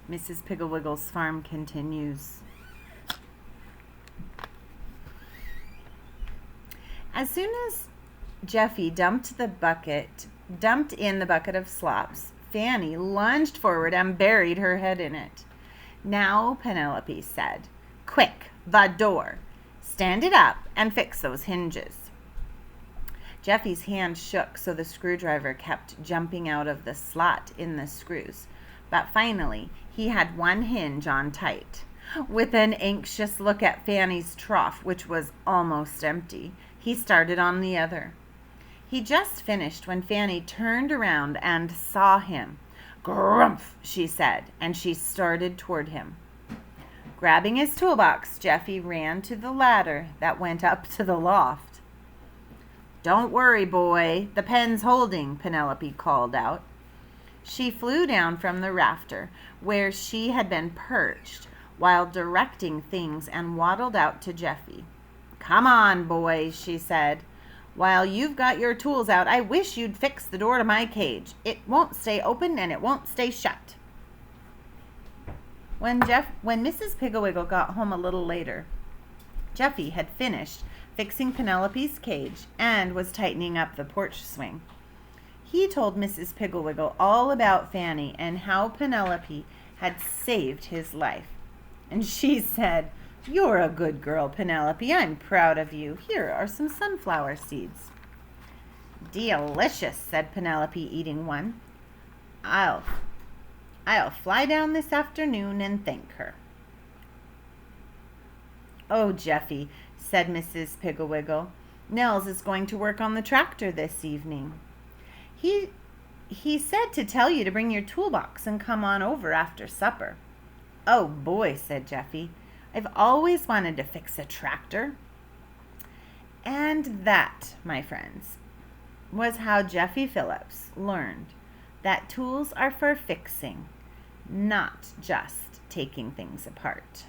Mrs. PiggleWiggle's farm continues. As soon as Jeffy dumped in the bucket of slops, Fanny lunged forward and buried her head in it. "Now," Penelope said, "quick, the door. Stand it up and fix those hinges." Jeffy's hand shook so the screwdriver kept jumping out of the slot in the screws, but finally he had one hinge on tight. With an anxious look at Fanny's trough, which was almost empty, he started on the other. He just finished when Fanny turned around and saw him. "Grumph," she said, and she started toward him. Grabbing his toolbox, Jeffy ran to the ladder that went up to the loft. "Don't worry, boy, the pen's holding," Penelope called out. She flew down from the rafter where she had been perched while directing things and waddled out to Jeffy. "Come on, boys," she said. "While you've got your tools out, I wish you'd fix the door to my cage. It won't stay open and it won't stay shut." When Mrs. PiggleWiggle got home a little later, Jeffy had finished fixing Penelope's cage and was tightening up the porch swing. He told Mrs. PiggleWiggle all about Fanny and how Penelope had saved his life. And she said, "You're a good girl, Penelope. I'm proud of you. Here are some sunflower seeds." "Delicious," said Penelope, eating one. I'll fly down this afternoon and thank her." "Oh, Jeffy," said Mrs. PiggleWiggle, "Nels is going to work on the tractor this evening. He said to tell you to bring your toolbox and come on over after supper." "Oh, boy," said Jeffy. "I've always wanted to fix a tractor." And that, my friends, was how Jeffy Phillips learned that tools are for fixing, not just taking things apart.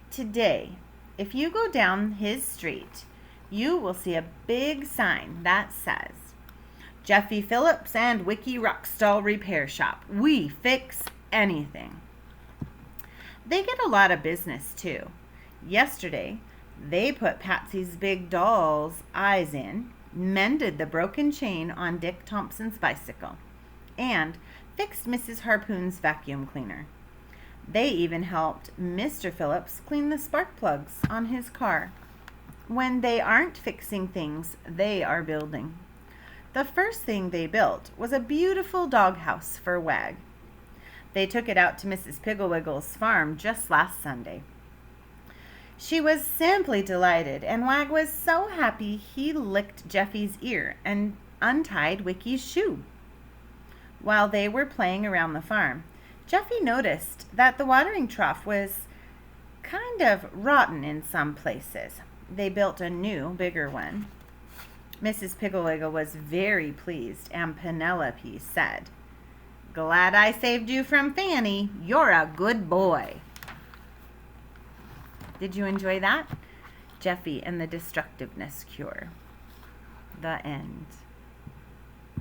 Today, if you go down his street, you will see a big sign that says, "Jeffy Phillips and Wiki Rockstall Repair Shop. We fix anything." They get a lot of business, too. Yesterday, they put Patsy's big doll's eyes in, mended the broken chain on Dick Thompson's bicycle, and fixed Mrs. Harpoon's vacuum cleaner. They even helped Mr. Phillips clean the spark plugs on his car. When they aren't fixing things, they are building. The first thing they built was a beautiful doghouse for Wag. They took it out to Mrs. PiggleWiggle's farm just last Sunday. She was simply delighted, and Wag was so happy he licked Jeffy's ear and untied Wiki's shoe. While they were playing around the farm, Jeffy noticed that the watering trough was kind of rotten in some places. They built a new, bigger one. Mrs. PiggleWiggle was very pleased, and Penelope said, "Glad I saved you from Fanny. You're a good boy." Did you enjoy that? Jeffy and the Destructiveness Cure. The end.